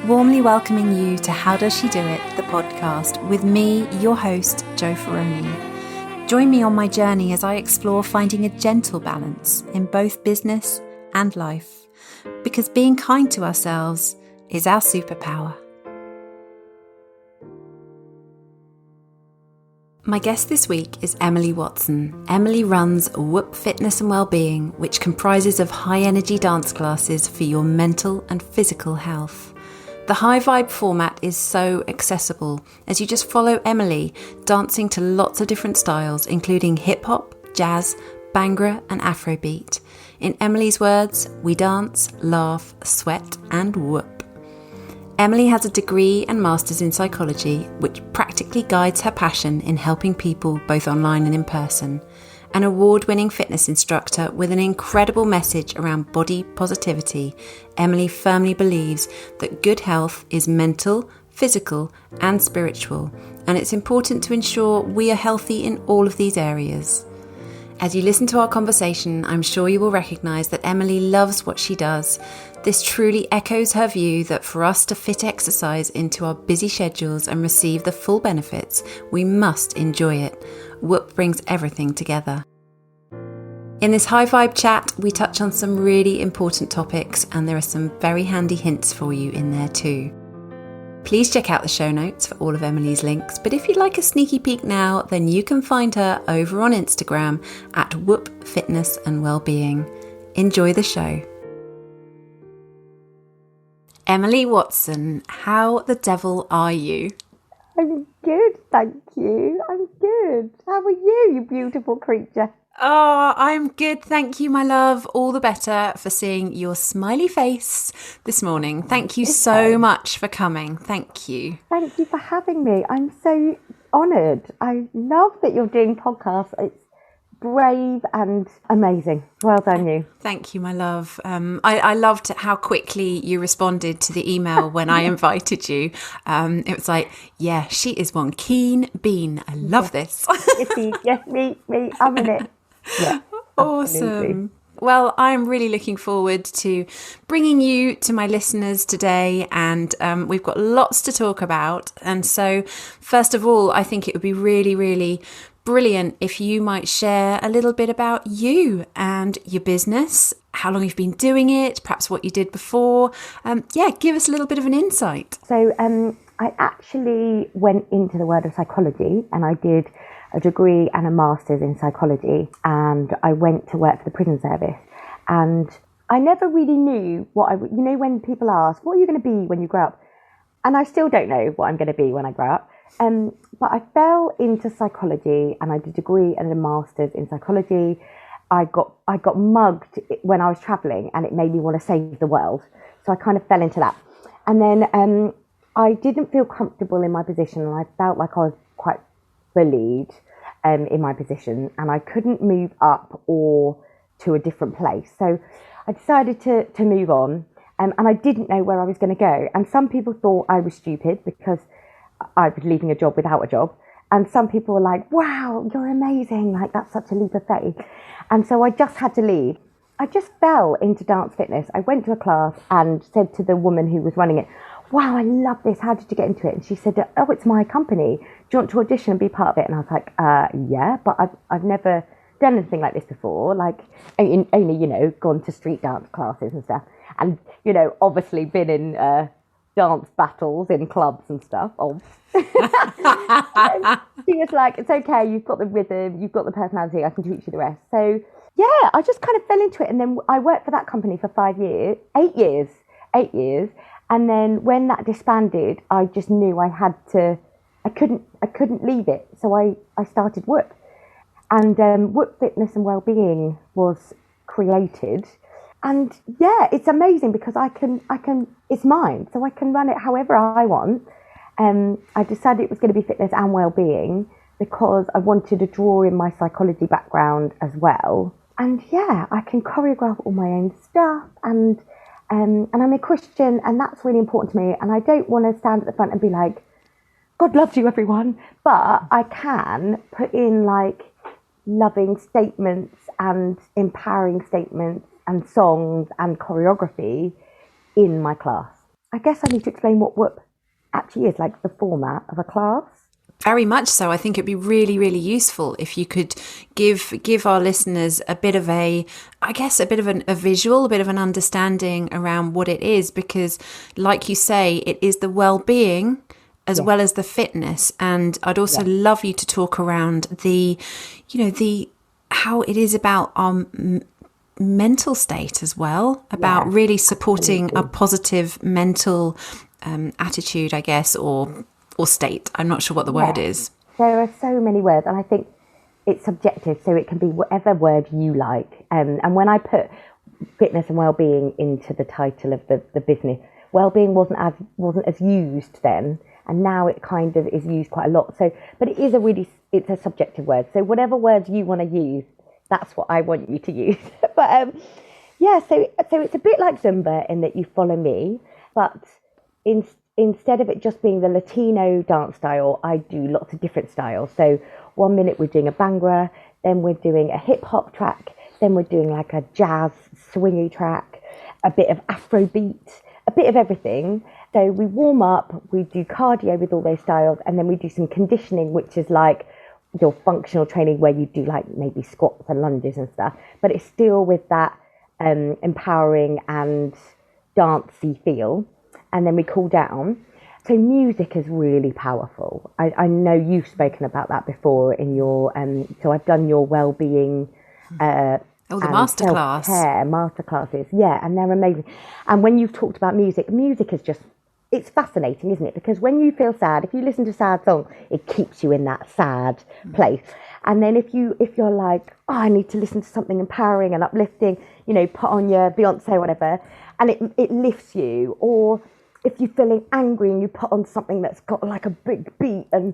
Warmly welcoming you to How Does She Do It, the podcast, with me, your host, Jo Ferroni. Join me on my journey as I explore finding a gentle balance in both business and life, because being kind to ourselves is our superpower. My guest this week is Emily Watson. Emily runs Whoop Fitness and Wellbeing, which comprises of high-energy dance classes for your mental and physical health. The high vibe format is so accessible as you just follow Emily dancing to lots of different styles, including hip-hop, jazz, Bhangra and Afrobeat. In Emily's words, we dance, laugh, sweat and whoop. Emily has a degree and master's in psychology, which practically guides her passion in helping people both online and in person. An award-winning fitness instructor with an incredible message around body positivity, Emily firmly believes that good health is mental, physical and spiritual, and it's important to ensure we are healthy in all of these areas. As you listen to our conversation, I'm sure you will recognise that Emily loves what she does. This truly echoes her view that for us to fit exercise into our busy schedules and receive the full benefits, we must enjoy it. Whoop brings everything together. In this high vibe chat, we touch on some really important topics, and there are some very handy hints for you in there too. Please check out the show notes for all of Emily's links, but if you'd like a sneaky peek now, then you can find her over on Instagram at Whoop Fitness and Wellbeing. Enjoy the show. Emily Watson, how the devil are you? I'm good, thank you. I'm good. How are you, you beautiful creature? Oh, I'm good, thank you, my love. All the better for seeing your smiley face this morning. Thank you so much for coming. Thank you. Thank you for having me. I'm so honoured. I love that you're doing podcasts. It's brave and amazing. Well done, you. Thank you, my love. I loved how quickly you responded to the email when I invited you. It was like, yeah, she is one keen bean. I love this. Yes, me. I'm in it. Yeah, awesome. Absolutely. Well, I'm really looking forward to bringing you to my listeners today, and we've got lots to talk about. And so, first of all, I think it would be really, really brilliant if you might share a little bit about you and your business, how long you've been doing it, perhaps what you did before. Give us a little bit of an insight. So I actually went into the world of psychology, and I did a degree and a master's in psychology, and I went to work for the prison service. And I never really knew when people ask, what are you going to be when you grow up? And I still don't know what I'm going to be when I grow up. But I fell into psychology, and I did a degree and a master's in psychology. I got mugged when I was traveling, and it made me want to save the world. So I kind of fell into that. And then I didn't feel comfortable in my position, and I felt like I was quite bullied in my position, and I couldn't move up or to a different place. So I decided to move on, and I didn't know where I was going to go. And some people thought I was stupid because I was leaving a job without a job. And some people were like, wow, you're amazing. Like, that's such a leap of faith. And so I just had to leave. I just fell into dance fitness. I went to a class and said to the woman who was running it, wow, I love this. How did you get into it? And she said, oh, it's my company. Do you want to audition and be part of it? And I was like, yeah, but I've never done anything like this before. Like, only, gone to street dance classes and stuff. And, obviously been in dance battles in clubs and stuff. She was like, it's okay. You've got the rhythm. You've got the personality. I can teach you the rest. So, yeah, I just kind of fell into it. And then I worked for that company for 8 years. And then when that disbanded, I just knew I couldn't leave it. So I started Whoop. And Whoop Fitness and Wellbeing was created. And yeah, it's amazing because I can, it's mine. So I can run it however I want. I decided it was going to be fitness and wellbeing because I wanted to draw in my psychology background as well. And yeah, I can choreograph all my own stuff, and I'm a Christian, and that's really important to me. And I don't want to stand at the front and be like, God loves you, everyone. But I can put in like loving statements and empowering statements and songs and choreography in my class. I guess I need to explain what whoop actually is, like the format of a class. Very much so. I think it'd be really, really useful if you could give our listeners a bit of a visual, a bit of an understanding around what it is, because like you say, it is the well-being as well as the fitness. And I'd also love you to talk around the how it is about our mental state as well, about really supporting a positive mental attitude, I guess, or state. I'm not sure what the word is. There are so many words, and I think it's subjective, so it can be whatever word you like. And when I put fitness and well-being into the title of the business, well-being wasn't as used then, and now it kind of is used quite a lot. So, but it is it's a subjective word. So whatever words you want to use, that's what I want you to use. But so it's a bit like Zumba in that you follow me, but instead of it just being the Latino dance style, I do lots of different styles. So 1 minute we're doing a Bhangra, then we're doing a hip hop track, then we're doing like a jazz swingy track, a bit of Afrobeat, a bit of everything. So we warm up, we do cardio with all those styles, and then we do some conditioning, which is like your functional training where you do like maybe squats and lunges and stuff, but it's still with that empowering and dancey feel. And then we cool down. So music is really powerful. I know you've spoken about that before in your, so I've done your Wellbeing the masterclasses. Yeah, and they're amazing. And when you've talked about music is just, it's fascinating, isn't it? Because when you feel sad, if you listen to a sad song, it keeps you in that sad place. And then if you're like, oh, I need to listen to something empowering and uplifting, put on your Beyonce or whatever, and it lifts you. Or if you're feeling angry and you put on something that's got like a big beat, and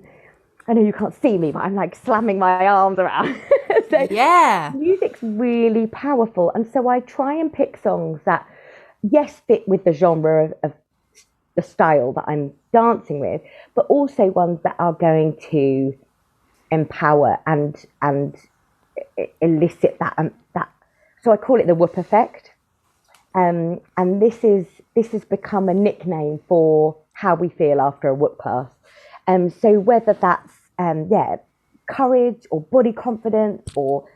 I know you can't see me, but I'm like slamming my arms around. So music's really powerful. And so I try and pick songs that, yes, fit with the genre of the style that I'm dancing with, but also ones that are going to empower and elicit that. So I call it the whoop effect. And this has become a nickname for how we feel after a whoop class. So whether that's courage or body confidence or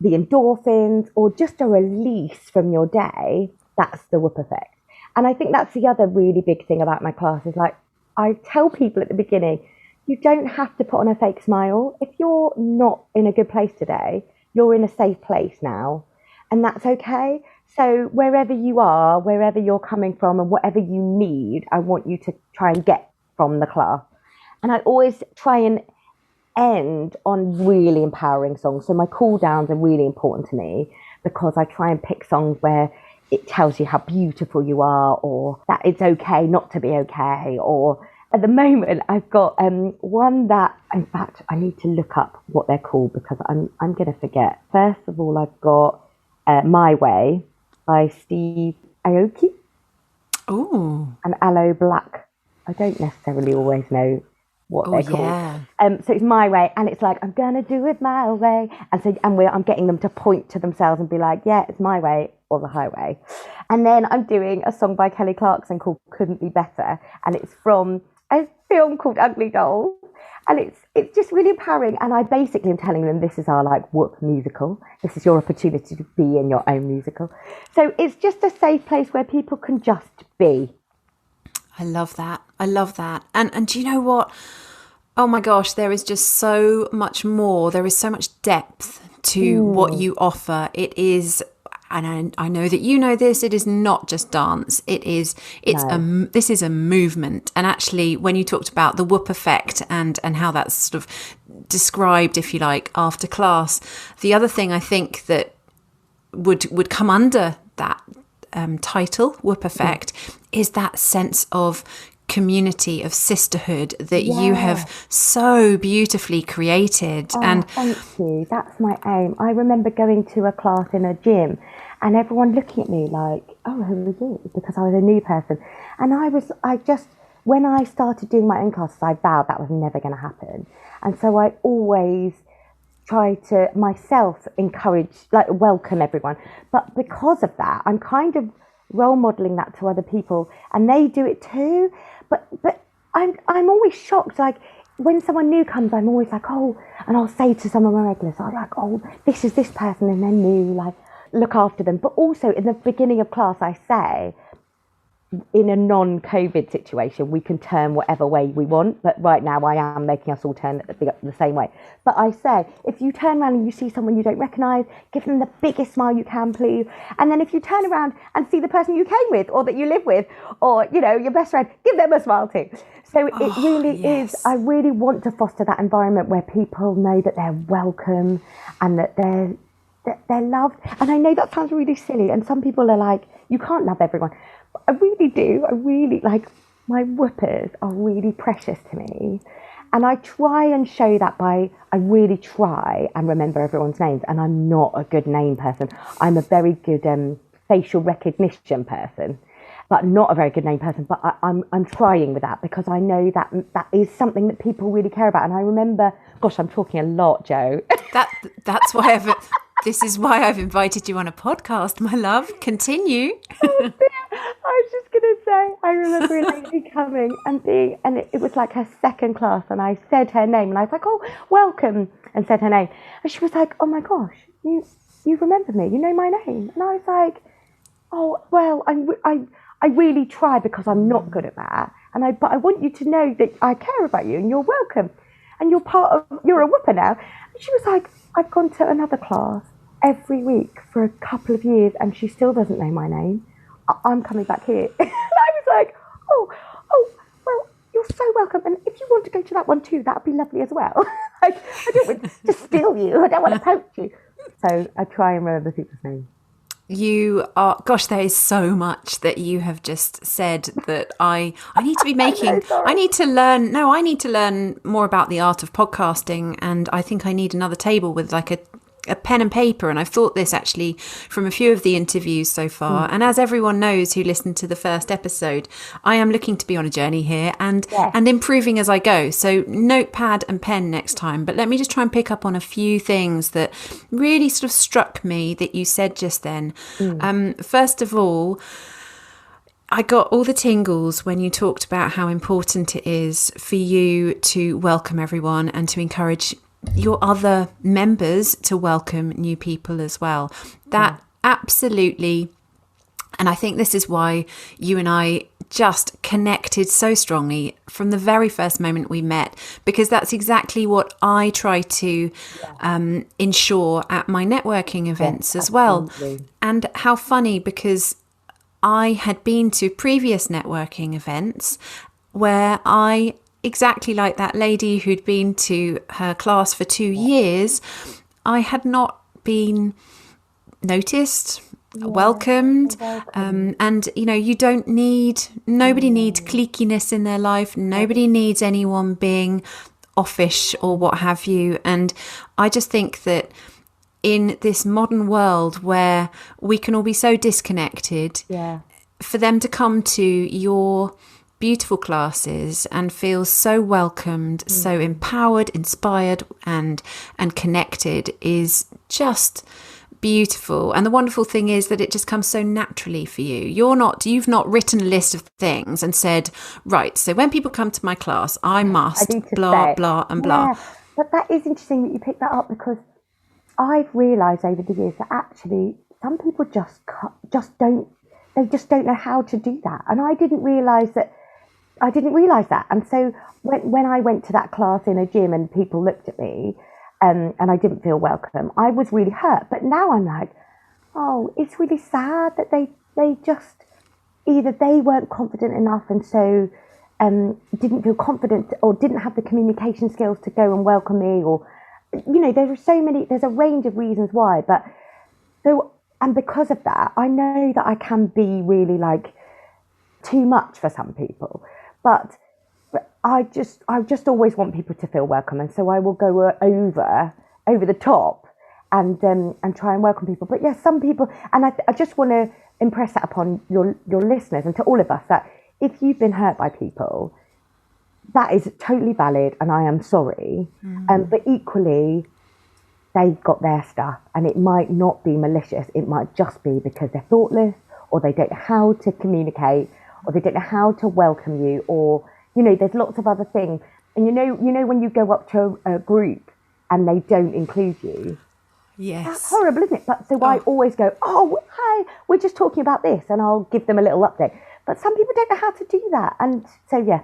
the endorphins or just a release from your day, that's the whoop effect. And I think that's the other really big thing about my class is, like, I tell people at the beginning, you don't have to put on a fake smile. If you're not in a good place today, you're in a safe place now, and that's okay. So wherever you are, wherever you're coming from and whatever you need, I want you to try and get from the class. And I always try and end on really empowering songs. So my cool downs are really important to me because I try and pick songs where it tells you how beautiful you are, or that it's okay not to be okay. Or at the moment, I've got one that, in fact, I need to look up what they're called because I'm going to forget. First of all, I've got My Way by Steve Aoki. Oh. And Aloe Black. I don't necessarily always know what they're called. So it's My Way, and it's like, I'm gonna do it my way. And so I'm getting them to point to themselves and be like, yeah, it's my way or the highway. And then I'm doing a song by Kelly Clarkson called Couldn't Be Better, and it's from a film called Ugly Dolls. And it's just really empowering. And I basically am telling them this is our like whoop musical. This is your opportunity to be in your own musical. So it's just a safe place where people can just be. I love that. I love that. And do you know what? Oh my gosh, there is just so much more. There is so much depth to what you offer. It is, and I know that you know this, it is not just dance. This is a movement. And actually, when you talked about the whoop effect and how that's sort of described, if you like, after class, the other thing I think that would come under that title, whoop effect, is that sense of community, of sisterhood that you have so beautifully created. And thank you. That's my aim. I remember going to a class in a gym and everyone looking at me like, oh, who are you? Because I was a new person. And when I started doing my own classes, I vowed that was never going to happen. And so I always try to myself encourage, like, welcome everyone. But because of that, I'm kind of role modeling that to other people, and they do it too. But I'm always shocked. Like when someone new comes, I'm always like, oh, and I'll say to some of my regulars, I'm like, oh, this is this person, and they're new, like look after them. But also in the beginning of class, I say, in a non-COVID situation, we can turn whatever way we want. But right now, I am making us all turn the same way. But I say, if you turn around and you see someone you don't recognise, give them the biggest smile you can, please. And then if you turn around and see the person you came with, or that you live with, or your best friend, give them a smile too. So it really is. I really want to foster that environment where people know that they're welcome and that they're loved. And I know that sounds really silly, and some people are like, you can't love everyone. But I really do. I really, like, my whoopers are really precious to me. And I try and show that I really try and remember everyone's names. And I'm not a good name person. I'm a very good facial recognition person, but not a very good name person. But I'm trying with that, because I know that is something that people really care about. And I remember, gosh, I'm talking a lot, Jo. That's why this is why I've invited you on a podcast, my love. Continue. Oh, dear. I was just going to say, I remember a lady coming and it was like her second class, and I said her name, and I was like, oh, welcome, and said her name. And she was like, oh my gosh, you remember me, you know my name. And I was like, oh, well, I really try, because I'm not good at that. But I want you to know that I care about you, and you're welcome. And you're a whooper now. And she was like, I've gone to another class every week for a couple of years, and she still doesn't know my name. I'm coming back here. And I was like, oh, well, you're so welcome. And if you want to go to that one too, that would be lovely as well. I don't want to steal you. I don't want to poach you. So I try and remember people's names. You are, gosh, there is so much that you have just said that I need to be making. I need to learn more about the art of podcasting, and I think I need another table with like a pen and paper. And I've thought this actually from a few of the interviews so far. And as everyone knows who listened to the first episode, I am looking to be on a journey here and improving as I go. So notepad and pen next time. But let me just try and pick up on a few things that really sort of struck me that you said just then. First of all, I got all the tingles when you talked about how important it is for you to welcome everyone and to encourage your other members to welcome new people as well. That absolutely, and I think this is why you and I just connected so strongly from the very first moment we met, because that's exactly what I try to ensure at my networking events as well. And how funny, because I had been to previous networking events where exactly like that lady who'd been to her class for 2 years, I had not been noticed, welcomed. And, nobody needs cliquiness in their life. Nobody needs anyone being offish or what have you. And I just think that in this modern world where we can all be so disconnected, for them to come to your beautiful classes and feel so welcomed, so empowered, inspired and connected is just beautiful. And the wonderful thing is that it just comes so naturally for you. You've not written a list of things and said, right, so when people come to my class, I must blah, blah and blah. But that is interesting that you picked that up, because I've realised over the years that actually some people just don't know how to do that. And I didn't realise that. And so when I went to that class in a gym and people looked at me and I didn't feel welcome, I was really hurt. But now I'm like, oh, it's really sad that they just, either they weren't confident enough and so didn't feel confident or didn't have the communication skills to go and welcome me, or, there's a range of reasons why. And because of that, I know that I can be really like too much for some people. But I just always want people to feel welcome, and so I will go over the top and try and welcome people. But yes, some people, and I just want to impress that upon your listeners and to all of us, that if you've been hurt by people, that is totally valid, and I am sorry. But equally, they've got their stuff, and it might not be malicious. It might just be because they're thoughtless, or they don't know how to communicate, or they don't know how to welcome you, or, you know, there's lots of other things. And you know when you go up to a group and they don't include you, yes, that's horrible, isn't it? But so I always go, oh, hi, we're just talking about this, and I'll give them a little update. But some people don't know how to do that, and so yeah,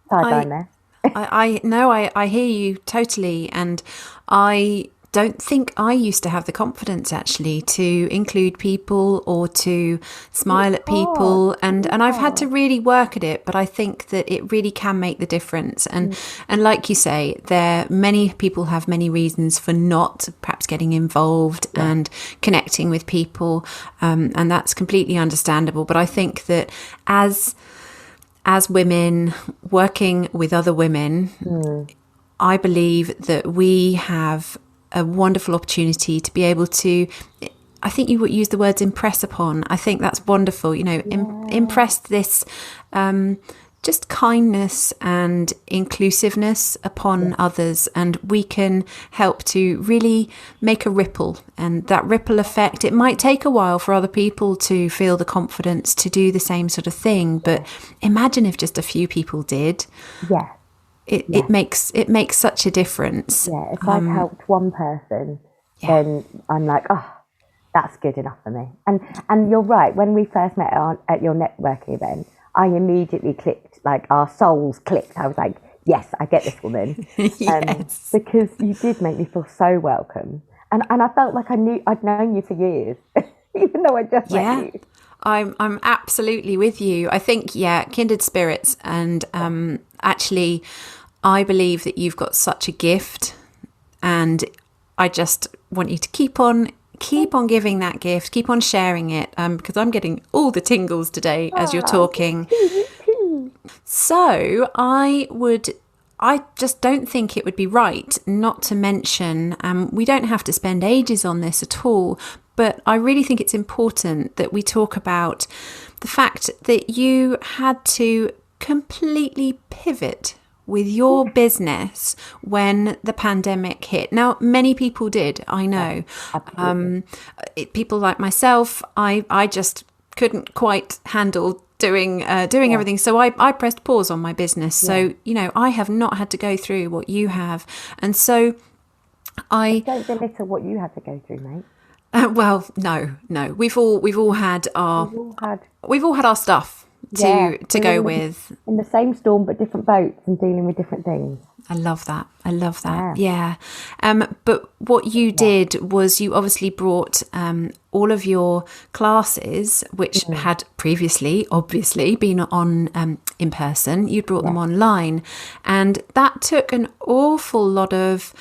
sideline there. I hear you totally, and I don't think I used to have the confidence actually to include people or to smile at people, and I've had to really work at it, but I think that it really can make the difference. And like you say, many people have many reasons for not perhaps getting involved and connecting with people, and that's completely understandable. But I think that as women working with other women, I believe that we have a wonderful opportunity to be able to, I think you would use the words impress upon. I think that's wonderful, you know, impress this just kindness and inclusiveness upon others, and we can help to really make a ripple. And that ripple effect, it might take a while for other people to feel the confidence to do the same sort of thing, but imagine if just a few people did. It makes such a difference. Yeah, if I've helped one person, then I'm like, oh, that's good enough for me. And you're right, when we first met at your networking event, I immediately clicked, like our souls clicked. I was like, yes, I get this woman. Yes. Because you did make me feel so welcome. And I felt like I'd known you for years, even though I just met you. I'm absolutely with you. I think, kindred spirits. And actually, I believe that you've got such a gift. And I just want you to keep on giving that gift, keep on sharing it, because I'm getting all the tingles today as you're talking. So I just don't think it would be right not to mention, we don't have to spend ages on this at all, but I really think it's important that we talk about the fact that you had to completely pivot with your business when the pandemic hit. Now, many people did, I know. People like myself, I just couldn't quite handle doing everything. So I pressed pause on my business. So, you know, I have not had to go through what you have. And so don't belittle what you had to go through, mate. Well, no. We've all had our stuff to go with. In the same storm, but different boats and dealing with different things. I love that. Yeah. But what you did was you obviously brought all of your classes, which had previously, obviously, been on in person. You brought them online. And that took an awful lot of...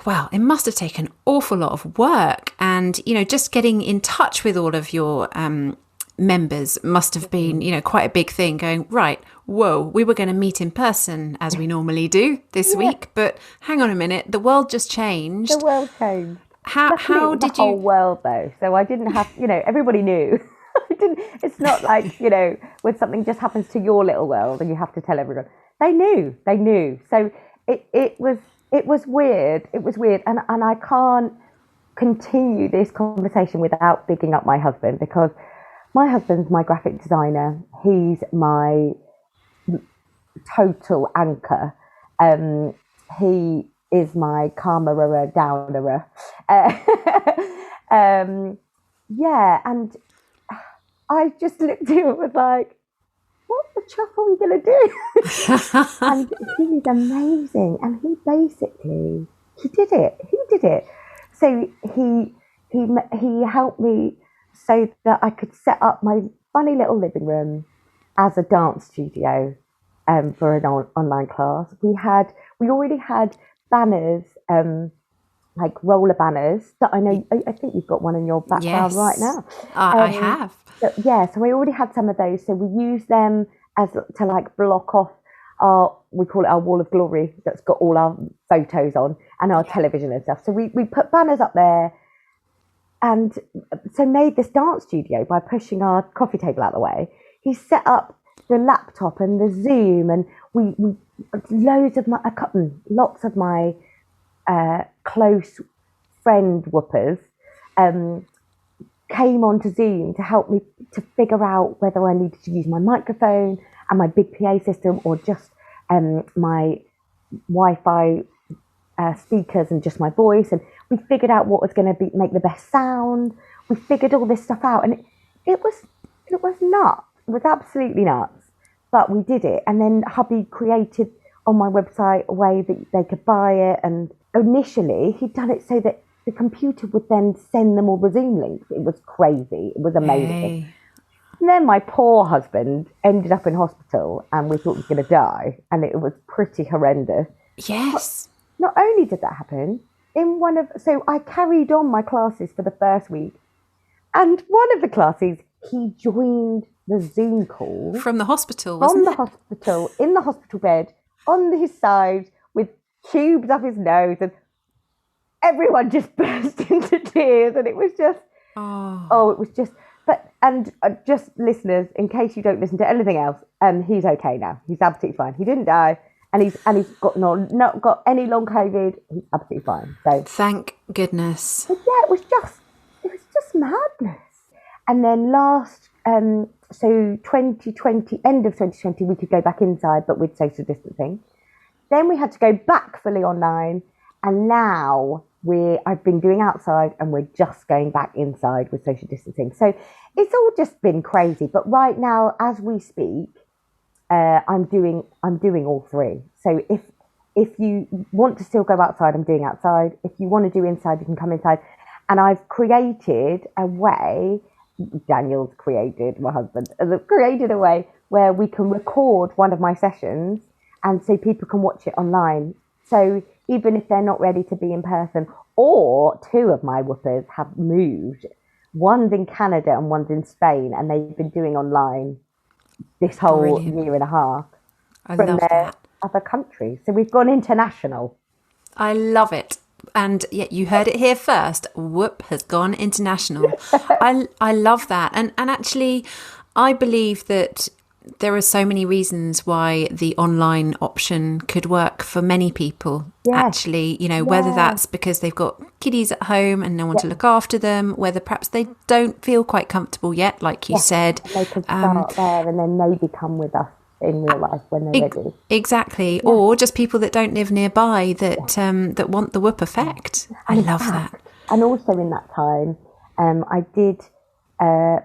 Well, it must have taken an awful lot of work. And, you know, just getting in touch with all of your members must have been, you know, quite a big thing, going, right, whoa, we were going to meet in person as we normally do this week. But hang on a minute, the world just changed. The world changed. How did you... The whole world, though. So I didn't have, you know, everybody knew. It's not like, you know, when something just happens to your little world and you have to tell everyone. They knew. So it was weird. It was weird. And I can't continue this conversation without bigging up my husband, because my husband's my graphic designer. He's my total anchor. He is my calmer, downer. And I just looked at him and was like, what the chuff are we going to do? And he is amazing. And he did it. So he helped me so that I could set up my funny little living room as a dance studio for an online class. We already had banners, like roller banners that I know. I think you've got one in your background right now. I have. So we already had some of those. So we use them to like block off we call it our wall of glory, that's got all our photos on and our television and stuff. So we put banners up there, and so made this dance studio by pushing our coffee table out of the way. He set up the laptop and the Zoom, and we lots of my close friend whoopers came onto Zoom to help me to figure out whether I needed to use my microphone and my big PA system or just my Wi-Fi speakers and just my voice. And we figured out what was going to make the best sound. We figured all this stuff out, and it was nuts. It was absolutely nuts, but we did it. And then hubby created on my website a way that they could buy it. And initially he'd done it so that the computer would then send them all the Zoom links. It was crazy. It was amazing. Hey. And then my poor husband ended up in hospital and we thought he was going to die. And it was pretty horrendous. Yes. But not only did that happen, so I carried on my classes for the first week. And one of the classes, he joined the Zoom call. From the hospital, wasn't it? From the hospital, in the hospital bed, on his side, with tubes up his nose, and everyone just burst into tears. And it was just, it was just, and just listeners, in case you don't listen to anything else, he's okay now. He's absolutely fine. He didn't die. And he's got not got any long COVID. He's absolutely fine. So thank goodness. But yeah, it was just madness. And then so 2020, end of 2020, we could go back inside, but with social distancing. Then we had to go back fully online, and now I've been doing outside, and we're just going back inside with social distancing. So it's all just been crazy. But right now, as we speak, I'm doing all three. So if you want to still go outside, I'm doing outside. If you want to do inside, you can come inside. And I've created a way, Daniel's created, my husband, has created a way where we can record one of my sessions and so people can watch it online. So even if they're not ready to be in person, or two of my whoopers have moved, one's in Canada and one's in Spain, and they've been doing online this whole year and a half from their other countries. So we've gone international. I love it. And yet you heard it here first. Whoop has gone international. I love that. And actually, I believe that there are so many reasons why the online option could work for many people. Yes. Actually, whether that's because they've got kiddies at home and no one to look after them, whether perhaps they don't feel quite comfortable yet, like you said. They could start there and then maybe come with us in real life when they're ready. Exactly. Yeah. Or just people that don't live nearby that want the whoop effect. I love that. And also in that time, I did, I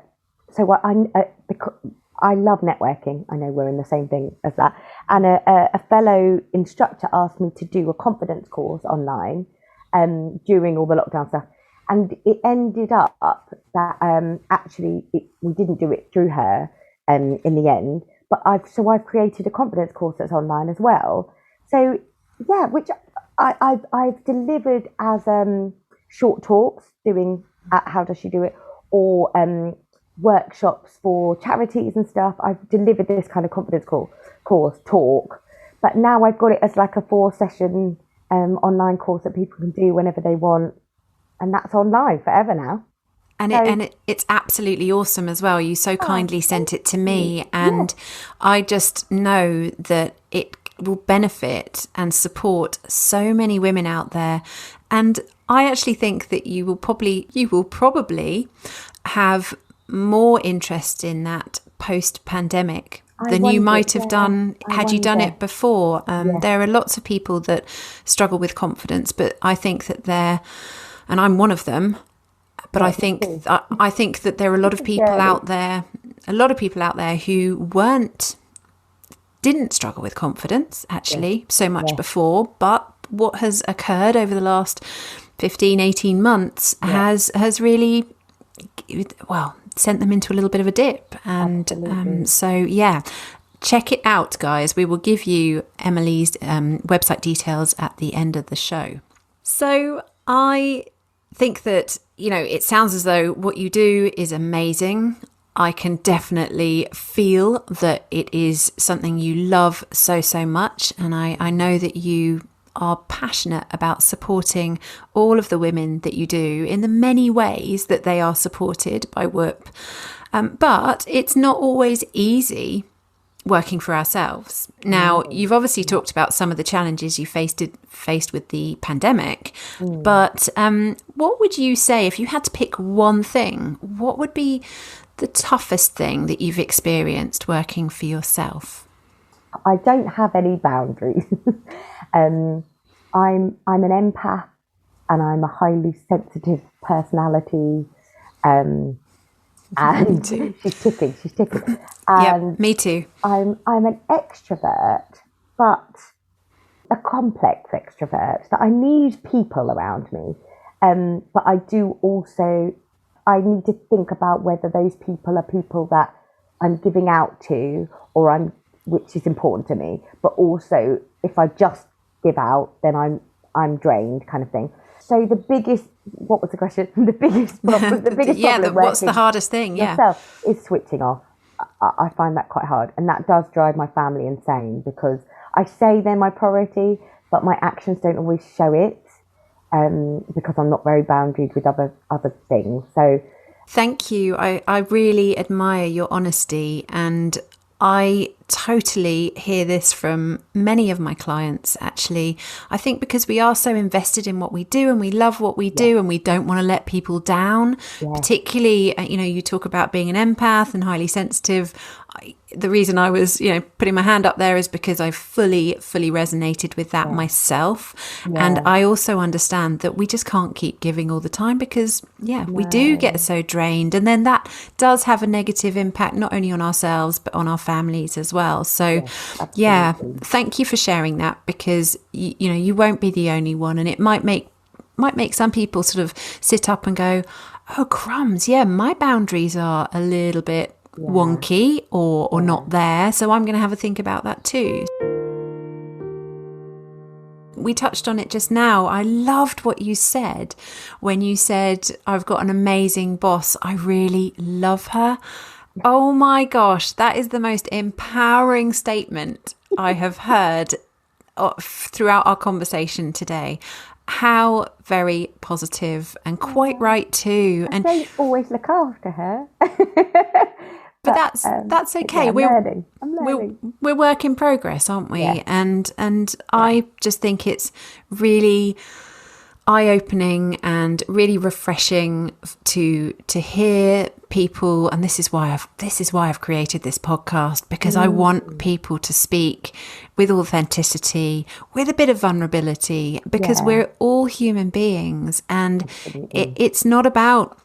love networking. I know we're in the same thing as that. And a fellow instructor asked me to do a confidence course online during all the lockdown stuff. And it ended up that we didn't do it through her in the end. But I've created a confidence course that's online as well. So yeah, which I've delivered as short talks doing How Does She Do It, or workshops for charities and stuff. I've delivered this kind of confidence course talk, but now I've got it as like a 4-session online course that people can do whenever they want, and that's online forever now. And it's absolutely awesome as well. You so kindly sent it to me, and I just know that it will benefit and support so many women out there. And I actually think that you will probably have more interest in that post-pandemic than you might have done had you done it before. There are lots of people that struggle with confidence, but I think that and I'm one of them. But I think that there are a lot of people out there who didn't struggle with confidence actually so much before. But what has occurred over the last 15, 18 months has really, sent them into a little bit of a dip. And check it out, guys. We will give you Emily's website details at the end of the show. So I think that, it sounds as though what you do is amazing. I can definitely feel that it is something you love so, so much. And I know that you are passionate about supporting all of the women that you do in the many ways that they are supported by Whoop. But it's not always easy working for ourselves. Now, you've obviously talked about some of the challenges you faced with the pandemic, but what would you say, if you had to pick one thing, what would be the toughest thing that you've experienced working for yourself? I don't have any boundaries. I'm an empath, and I'm a highly sensitive personality. And she's ticking. And yep, me too. I'm an extrovert, but a complex extrovert, that I need people around me. But I do also, I need to think about whether those people are people that I'm giving out to, which is important to me. But also, if I just give out, then I'm drained, kind of thing. So what was the question? The biggest problem. What's the hardest thing? Myself is switching off. I find that quite hard, and that does drive my family insane, because I say they're my priority, but my actions don't always show it, because I'm not very boundaried with other things. So, thank you. I really admire your honesty, and I totally hear this from many of my clients, actually. I think because we are so invested in what we do and we love what we do, and we don't want to let people down, particularly, you talk about being an empath and highly sensitive. The reason I was, putting my hand up there is because I fully resonated with that myself. And I also understand that we just can't keep giving all the time, because, we do get so drained. And then that does have a negative impact, not only on ourselves, but on our families as well. So, thank you for sharing that, because, you won't be the only one. And it might make some people sort of sit up and go, oh, crumbs. Yeah, my boundaries are a little bit wonky or not there, so I'm going to have a think about that too. We touched on it just now. I loved what you said when you said, I've got an amazing boss, I really love her. Oh my gosh, that is the most empowering statement I have heard throughout our conversation today. How very positive, and quite right too. And I don't always look after her. But that's okay. I'm learning. We're work in progress, aren't we? Yeah. And I just think it's really eye-opening and really refreshing to hear people, and this is why I've created this podcast, because I want people to speak with authenticity, with a bit of vulnerability, because we're all human beings, and it's not about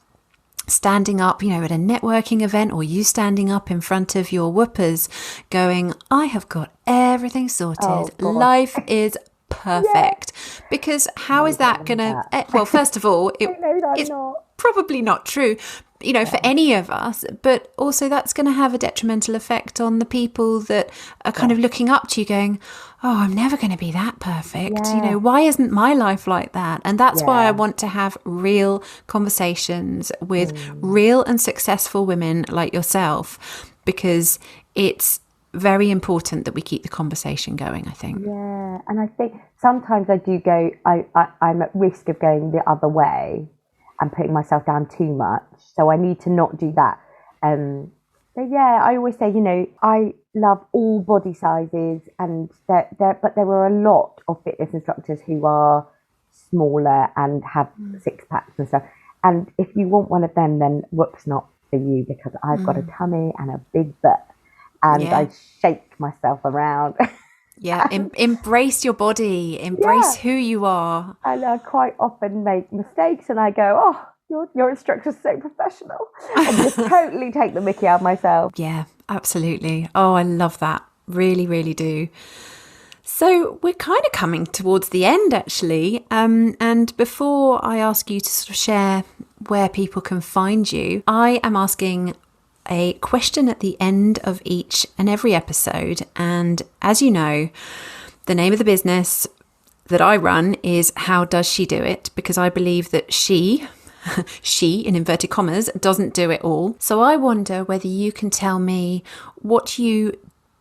standing up, at a networking event, or you standing up in front of your whoopers going, I have got everything sorted. Life is perfect. Because how is that going to... Well, first of all, it's probably not true, for any of us, but also that's going to have a detrimental effect on the people that are kind of looking up to you going, oh, I'm never going to be that perfect. Why isn't my life like that? And that's why I want to have real conversations with real and successful women like yourself, because it's very important that we keep the conversation going, I think. Yeah, and I think sometimes I do go, I'm at risk of going the other way and putting myself down too much. So I need to not do that. So I always say, I love all body sizes, but there are a lot of fitness instructors who are smaller and have six packs and stuff. And if you want one of them, then whoops, not for you, because I've got a tummy and a big butt, and I shake myself around. Embrace your body, embrace who you are. And I quite often make mistakes, and I go, oh, your instructor's so professional, and just totally take the mickey out of myself. Yeah, absolutely. Oh, I love that. Really, really do. So we're kind of coming towards the end, actually. And before I ask you to sort of share where people can find you, I am asking a question at the end of each and every episode. And as you know, the name of the business that I run is How Does She Do It? Because I believe that she, in inverted commas, doesn't do it all. So I wonder whether you can tell me what you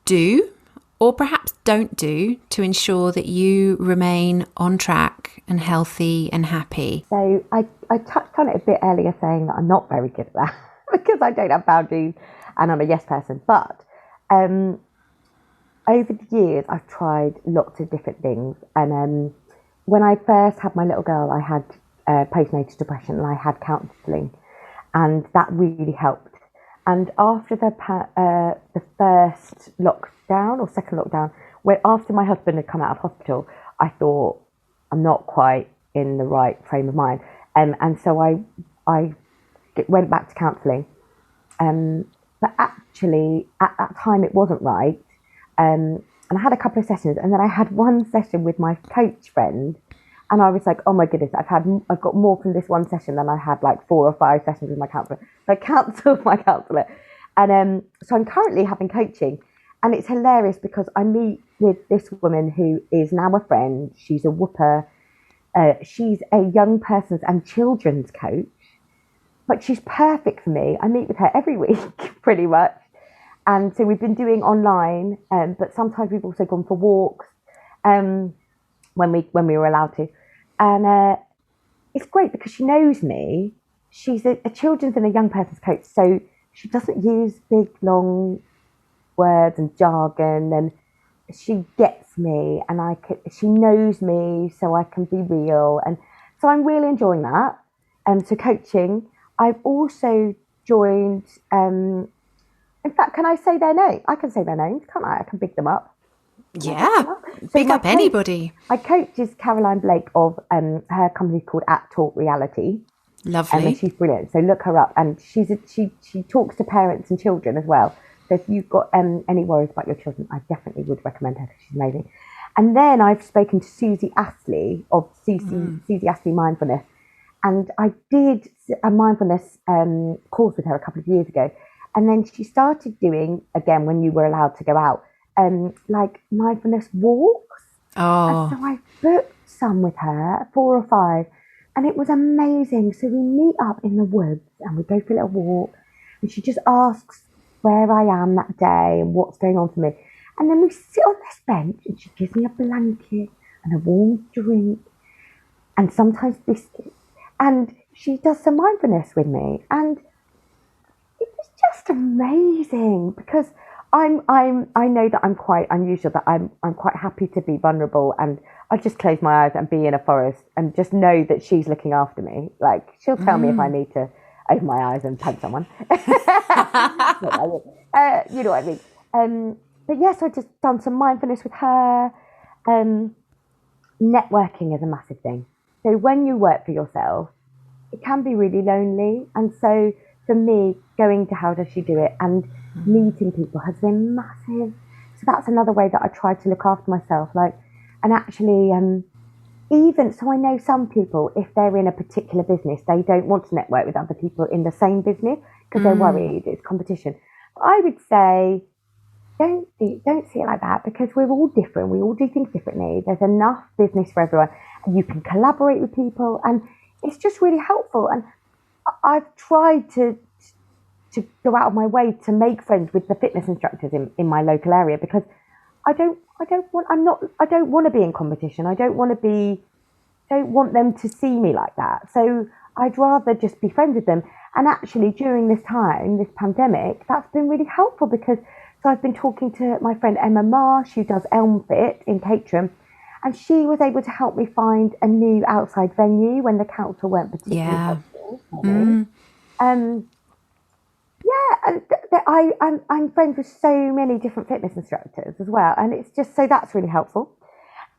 do, or perhaps don't do, to ensure that you remain on track and healthy and happy. So I touched on it a bit earlier, saying that I'm not very good at that because I don't have boundaries and I'm a yes person. But over the years, I've tried lots of different things. And when I first had my little girl, I had postnatal depression and I had counselling, and that really helped. And after the first lockdown or second lockdown, after my husband had come out of hospital, I thought, I'm not quite in the right frame of mind. And so I went back to counselling. But actually, at that time, it wasn't right. And I had a couple of sessions, and then I had one session with my coach friend, and I was like, oh my goodness, I've got more from this one session than I had like 4 or 5 sessions with my counsellor. So I counselled my counsellor. And so I'm currently having coaching, and it's hilarious because I meet with this woman who is now a friend. She's a whooper. She's a young person's and children's coach, but she's perfect for me. I meet with her every week, pretty much. And so we've been doing online, but sometimes we've also gone for walks when we were allowed to. And it's great because she knows me. She's a children's and a young person's coach, so she doesn't use big, long words and jargon, and she gets me, and she knows me, so I can be real. And so I'm really enjoying that. So coaching. I've also joined, in fact, can I say their name? I can say their names, can't I? I can big them up. Yeah, big up anybody. My coach is Caroline Blake of her company called At Talk Reality. Lovely. And she's brilliant. So look her up. And she talks to parents and children as well. So if you've got any worries about your children, I definitely would recommend her because she's amazing. And then I've spoken to Susie Astley of Susie Astley Mindfulness. And I did a mindfulness course with her a couple of years ago. And then she started doing, again, when you were allowed to go out, like mindfulness walks. Oh. And so I booked some with her, 4 or 5, and it was amazing. So we meet up in the woods and we go for a little walk, and she just asks where I am that day and what's going on for me. And then we sit on this bench and she gives me a blanket and a warm drink and sometimes biscuits. And she does some mindfulness with me. And it was just amazing because I know that I'm quite unusual, that I'm quite happy to be vulnerable, and I just close my eyes and be in a forest and just know that she's looking after me. Like, she'll tell me if I need to open my eyes and punch someone. You know what I mean? But yes, I just done some mindfulness with her. Networking is a massive thing. So when you work for yourself, it can be really lonely. And so for me, going to How Does She Do It and meeting people has been massive. So that's another way that I try to look after myself. And actually, even so, I know some people, if they're in a particular business, they don't want to network with other people in the same business because they're worried it's competition. But I would say, don't see it like that, because we're all different. We all do things differently. There's enough business for everyone, and you can collaborate with people, and it's just really helpful. And I've tried to go out of my way to make friends with the fitness instructors in my local area, because I don't want to be in competition. I don't want them to see me like that. So I'd rather just be friends with them. And actually, during this time, this pandemic, that's been really helpful, because so I've been talking to my friend Emma Marsh, who does Elm Fit in Caterham, and she was able to help me find a new outside venue when the council weren't particularly helpful. I'm friends with so many different fitness instructors as well, and it's just, so that's really helpful.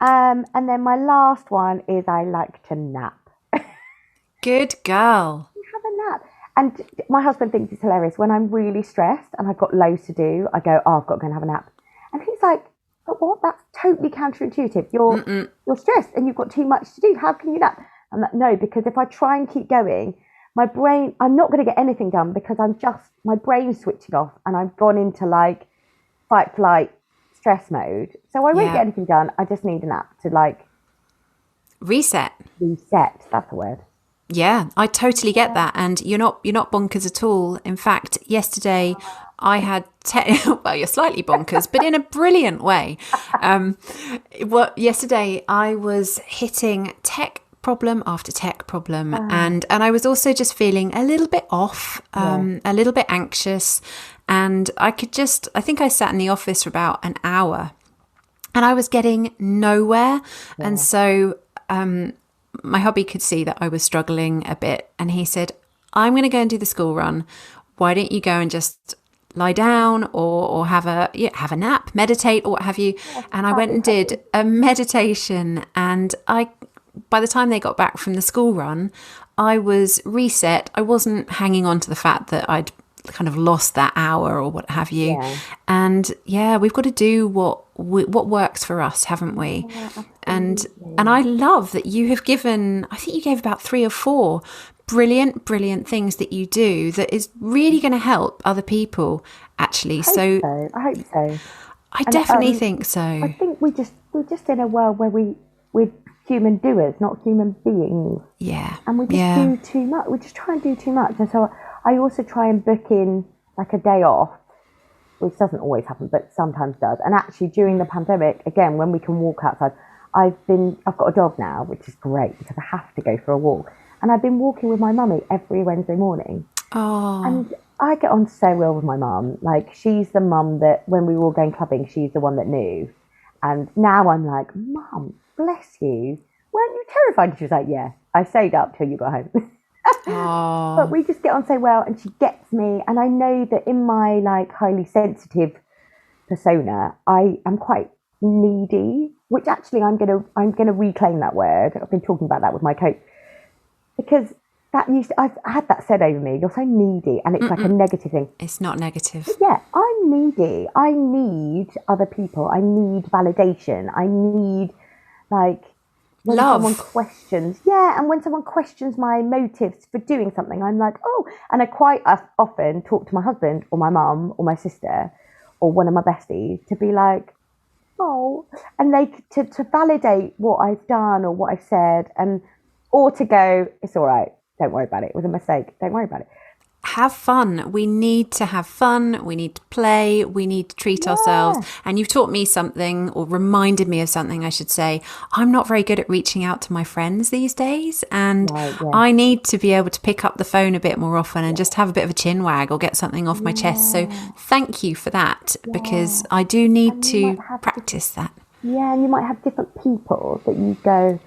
And then my last one is I like to nap. Good girl. You have a nap. And my husband thinks it's hilarious. When I'm really stressed and I've got loads to do, I go, I've got to go and have a nap. And he's like, but what? That's totally counterintuitive. You're stressed and you've got too much to do. How can you nap? I'm like, no, because if I try and keep going, my brain, I'm not going to get anything done, because my brain's switching off and I've gone into like fight, flight, stress mode. So I won't get anything done. I just need a nap to reset. That's the word. Yeah, I totally get that. And you're not bonkers at all. In fact, yesterday I had well, you're slightly bonkers, but in a brilliant way. Yesterday I was hitting tech problem after tech problem, and I was also just feeling a little bit off, a little bit anxious, and I think I sat in the office for about an hour, And I was getting nowhere. Yeah. And so my hubby could see that I was struggling a bit. And he said, I'm going to go and do the school run. Why don't you go and just lie down or have a nap, meditate or what have you. And I went and did a meditation, and by the time they got back from the school run, I was reset. I wasn't hanging on to the fact that I'd kind of lost that hour or what have you. Yeah. And we've got to do what works for us, haven't we? Yeah, and I love that you have given, I think you gave about 3 or 4 brilliant things that you do that is really going to help other people, actually. I hope so. I definitely think so. I think we're just in a world where we're human doers, not human beings. Yeah. And we just do too much. We just try and do too much. And so I also try and book in like a day off, which doesn't always happen, but sometimes does. And actually during the pandemic, again, when we can walk outside, I've got a dog now, which is great because I have to go for a walk. And I've been walking with my mummy every Wednesday morning. Oh. And I get on so well with my mum. Like, she's the mum that when we were all going clubbing, she's the one that knew. And now I'm like, Mum, bless you. Weren't you terrified? She was like, yeah, I stayed up till you got home. Oh. But we just get on so well, and she gets me. And I know that in my like highly sensitive persona, I am quite needy, which actually I'm gonna reclaim that word. I've been talking about that with my coach. Because I've had that said over me, you're so needy, and it's like a negative thing. It's not negative. But yeah, I'm needy. I need other people. I need validation. I need, like, when love. Someone questions. Yeah, and when someone questions my motives for doing something, I'm like, oh. And I quite often talk to my husband or my mum or my sister or one of my besties to be like, oh. And they to validate what I've done or what I've said, or to go, it's all right, don't worry about it. It was a mistake. Don't worry about it. Have fun. We need to have fun. We need to play. We need to treat ourselves. And you've taught me something, or reminded me of something, I should say. I'm not very good at reaching out to my friends these days. And I need to be able to pick up the phone a bit more often and just have a bit of a chin wag or get something off my chest. So thank you for that, because I do need to practice that. Yeah, and you might have different people that you go,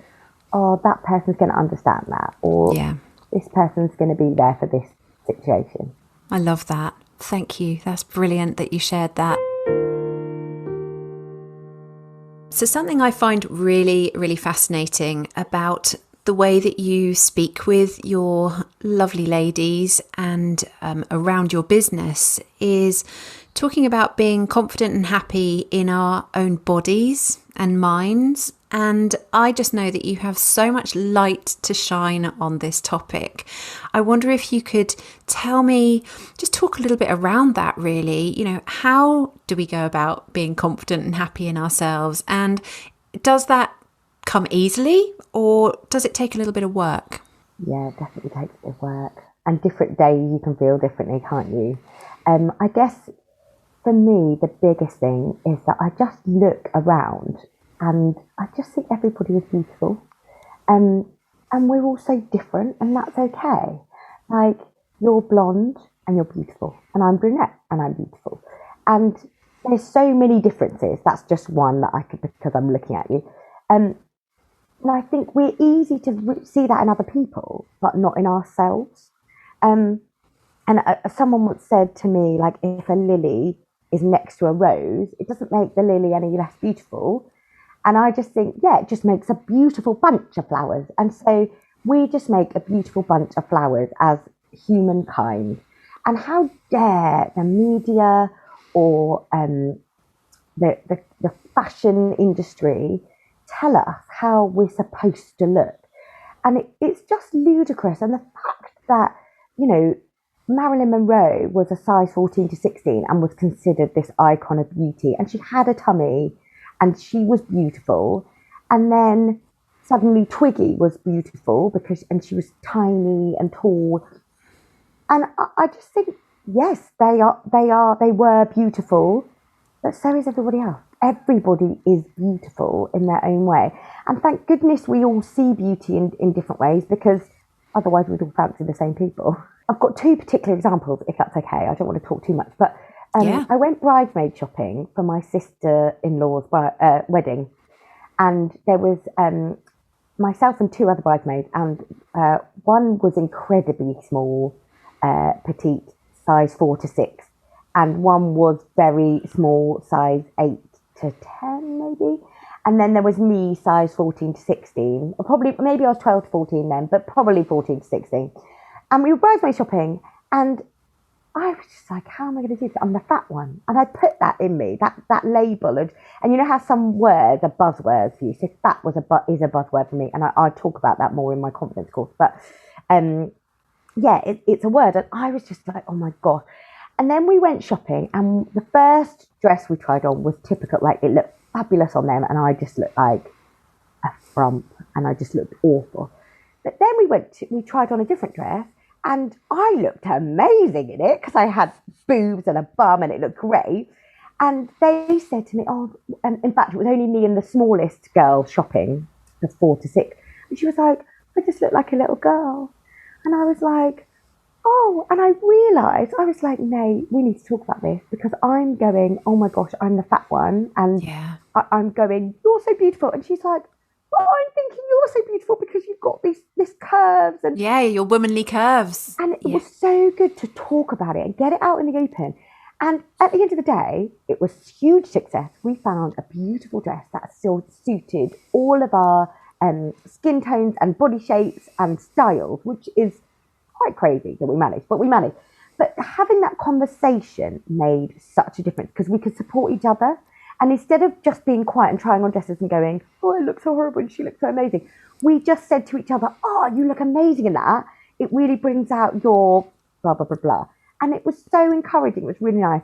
oh, that person's going to understand that. Or this person's going to be there for this situation. I love that. Thank you. That's brilliant that you shared that. So something I find really, really fascinating about the way that you speak with your lovely ladies and around your business is talking about being confident and happy in our own bodies and minds. And I just know that you have so much light to shine on this topic. I wonder if you could tell me, just talk a little bit around that really. You know, how do we go about being confident and happy in ourselves? And does that come easily, or does it take a little bit of work? Yeah, it definitely takes a bit of work. And different days you can feel differently, can't you? I guess for me, the biggest thing is that I just look around and I just think everybody is beautiful. And we're all so different, and that's okay. Like, you're blonde and you're beautiful, and I'm brunette and I'm beautiful. And there's so many differences. That's just one that I could, because I'm looking at you. And I think we're easy to see that in other people, but not in ourselves. And someone once said to me, like, if a lily is next to a rose, it doesn't make the lily any less beautiful. And I just think, yeah, it just makes a beautiful bunch of flowers. And so we just make a beautiful bunch of flowers as humankind. And how dare the media or the fashion industry tell us how we're supposed to look? And it's just ludicrous. And the fact that, you know, Marilyn Monroe was a size 14 to 16 and was considered this icon of beauty. And she had a tummy and she was beautiful. And then suddenly Twiggy was beautiful and she was tiny and tall. And I just think, yes, they were beautiful, but so is everybody else. Everybody is beautiful in their own way. And thank goodness we all see beauty in different ways, because otherwise we'd all fancy the same people. I've got 2 particular examples, if that's okay. I don't want to talk too much, but I went bridesmaid shopping for my sister-in-law's wedding, and there was myself and two other bridesmaids, and one was incredibly small, petite, size 4 to 6, and one was very small, size 8 to 10 maybe, and then there was me, size 14 to 16, or probably maybe I was 12 to 14 then, but probably 14 to 16, and we were bridesmaid shopping, and I was just like, how am I going to do this? I'm the fat one. And I put that in me, that label. And you know how some words are buzzwords for you? So fat is a buzzword for me. And I talk about that more in my confidence course. But it's a word. And I was just like, oh my God. And then we went shopping. And the first dress we tried on was typical. Like, it looked fabulous on them. And I just looked like a frump. And I just looked awful. But then we tried on a different dress. And I looked amazing in it because I had boobs and a bum and it looked great. And they said to me, in fact, it was only me and the smallest girl shopping, the 4 to 6. And she was like, I just look like a little girl. And I was like, oh, and I realised, I was like, Nay, we need to talk about this because I'm going, oh my gosh, I'm the fat one. And I'm going, you're so beautiful. And she's like, well, I'm thinking you're so beautiful because you've got this curves and your womanly curves. And it was so good to talk about it and get it out in the open. And at the end of the day, it was huge success. We found a beautiful dress that still suited all of our skin tones and body shapes and styles, which is quite crazy that we managed, but we managed. But having that conversation made such a difference because we could support each other. And instead of just being quiet and trying on dresses and going, oh, it looks so horrible and she looks so amazing, we just said to each other, oh, you look amazing in that. It really brings out your blah, blah, blah, blah. And it was so encouraging. It was really nice.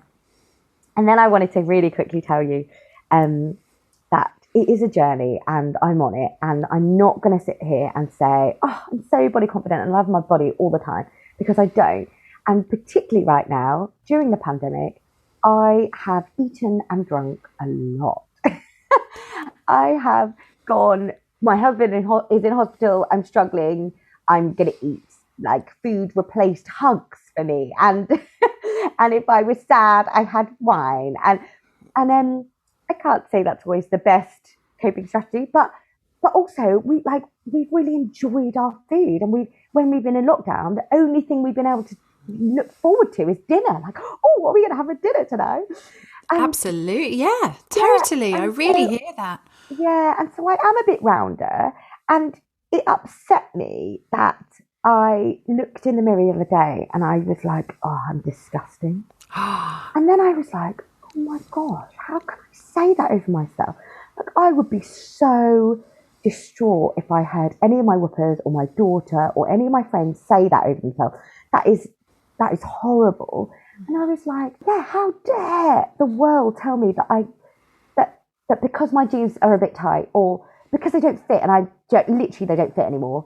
And then I wanted to really quickly tell you that it is a journey and I'm on it. And I'm not going to sit here and say, oh, I'm so body confident and love my body all the time, because I don't. And particularly right now, during the pandemic, I have eaten and drunk a lot. I have gone, my husband is in hospital, I'm struggling, I'm going to eat. Like, food replaced hugs for me. And and if I was sad, I had wine. And I can't say that's always the best coping strategy, but also we've really enjoyed our food. And when we've been in lockdown, the only thing we've been able to look forward to is dinner. Like, oh, what are we going to have for dinner tonight? Absolutely, yeah, totally. I really hear that. Yeah, and so I am a bit rounder, and it upset me that I looked in the mirror the other day and I was like, oh, I'm disgusting. And then I was like, oh my gosh, how can I say that over myself? Like, I would be so distraught if I heard any of my whoopers or my daughter or any of my friends say that over themselves. That is horrible. And I was like, yeah, how dare the world tell me that because my jeans are a bit tight or because they don't fit and they don't fit anymore.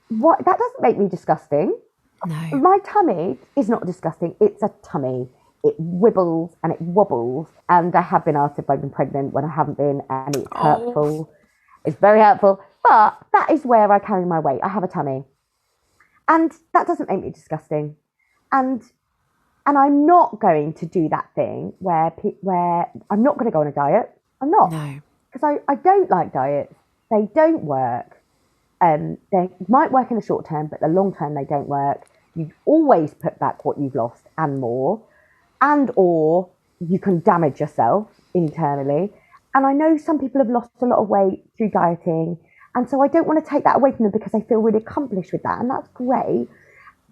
What? That doesn't make me disgusting. No. My tummy is not disgusting. It's a tummy. It wibbles and it wobbles. And I have been asked if I've been pregnant when I haven't been, and it's hurtful. It's very hurtful. But that is where I carry my weight. I have a tummy. And that doesn't make me disgusting. And I'm not going to do that thing where I'm not going to go on a diet. I'm not. No. Because I don't like diets. They don't work. They might work in the short term, but the long term they don't work. You always put back what you've lost and more, or you can damage yourself internally. And I know some people have lost a lot of weight through dieting, and so I don't want to take that away from them because I feel really accomplished with that, and that's great.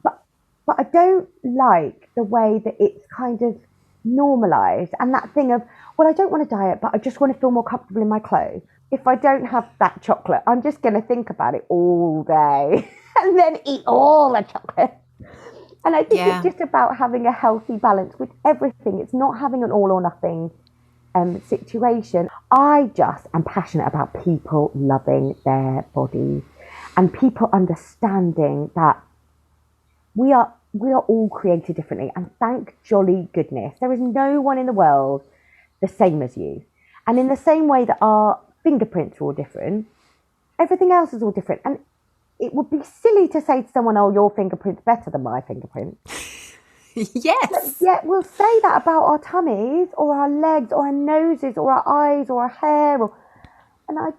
But I don't like the way that it's kind of normalised, and that thing of, well, I don't want to diet, but I just want to feel more comfortable in my clothes. If I don't have that chocolate, I'm just going to think about it all day and then eat all the chocolate. And I think it's just about having a healthy balance with everything. It's not having an all or nothing situation. I just am passionate about people loving their bodies and people understanding that we are all created differently. And thank jolly goodness, there is no one in the world the same as you. And in the same way that our fingerprints are all different, everything else is all different. And it would be silly to say to someone, oh, your fingerprint's better than my fingerprint. Yes. Yeah, we'll say that about our tummies or our legs or our noses or our eyes or our hair. And I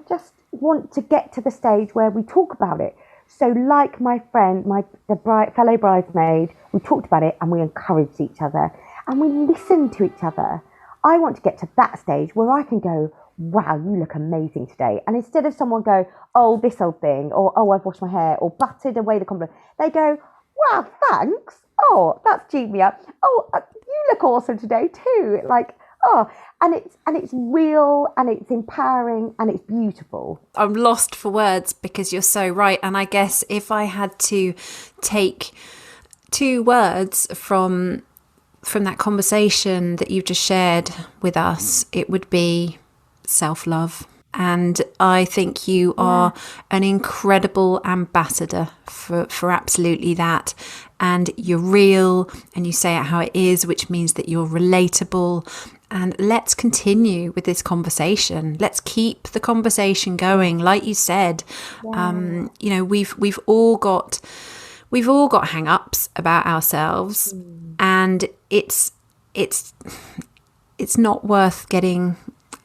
just want to get to the stage where we talk about it. So like my friend, fellow bridesmaid, we talked about it and we encouraged each other and we listened to each other. I want to get to that stage where I can go, wow, you look amazing today. And instead of someone go, oh, this old thing, or oh, I've washed my hair, or buttered away the compliment, they go, wow, thanks. Oh, that's cheered me up. Oh, you look awesome today too. Like, oh, and it's real and it's empowering and it's beautiful. I'm lost for words because you're so right. And I guess if I had to take 2 words from that conversation that you've just shared with us, it would be self-love. And I think you are an incredible ambassador for absolutely that. And you're real and you say it how it is, which means that you're relatable. And let's continue with this conversation. Let's keep the conversation going. Like you said, we've all got hang-ups about ourselves, and it's not worth getting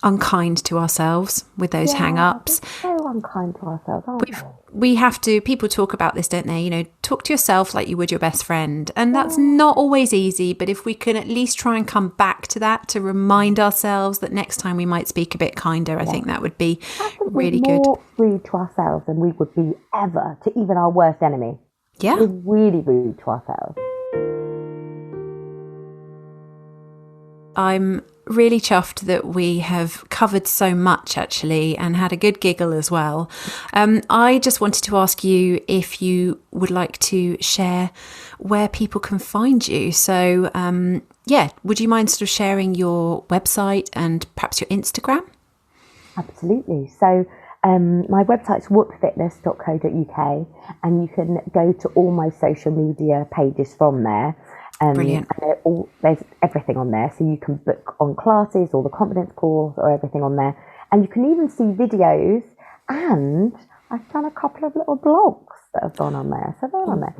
unkind to ourselves with those hang-ups. We're so unkind to ourselves, aren't we? We have to, people talk about this, don't they? Talk to yourself like you would your best friend. And that's not always easy, but if we can at least try and come back to that to remind ourselves that next time we might speak a bit kinder, I think that would be really good. We're more rude to ourselves than we would be ever to even our worst enemy. Yeah. We're really rude to ourselves. I'm really chuffed that we have covered so much actually and had a good giggle as well. I just wanted to ask you if you would like to share where people can find you. So would you mind sort of sharing your website and perhaps your Instagram? Absolutely. So my website's whoopfitness.co.uk and you can go to all my social media pages from there. Brilliant. And there's everything on there. So you can book on classes or the confidence course or everything on there. And you can even see videos. And I've done a couple of little blogs that have gone on there. So they're on there.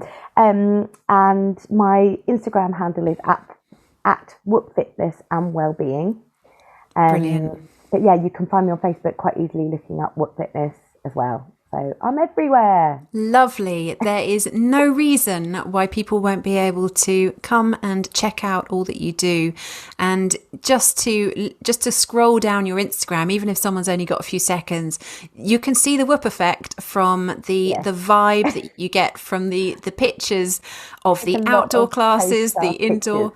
And my Instagram handle is at whoopfitness and Wellbeing. Brilliant. But yeah, you can find me on Facebook quite easily looking up Whoop Fitness as well. So I'm everywhere. Lovely. There is no reason why people won't be able to come and check out all that you do. And just to scroll down your Instagram, even if someone's only got a few seconds, you can see the whoop effect from the vibe that you get from the pictures of the outdoor classes, the indoor.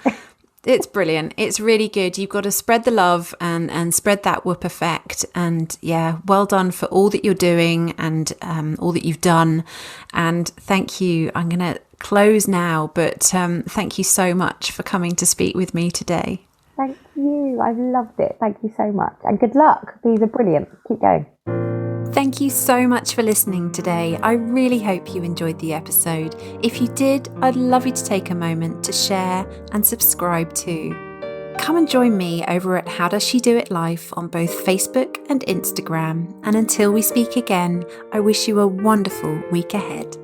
It's brilliant. It's really good. You've got to spread the love and spread that whoop effect. And yeah, well done for all that you're doing and all that you've done. And thank you. I'm going to close now, but thank you so much for coming to speak with me today. Thank you. I've loved it. Thank you so much. And good luck. These are brilliant. Keep going. Thank you so much for listening today. I really hope you enjoyed the episode. If you did, I'd love you to take a moment to share and subscribe too. Come and join me over at How Does She Do It Life on both Facebook and Instagram. And until we speak again, I wish you a wonderful week ahead.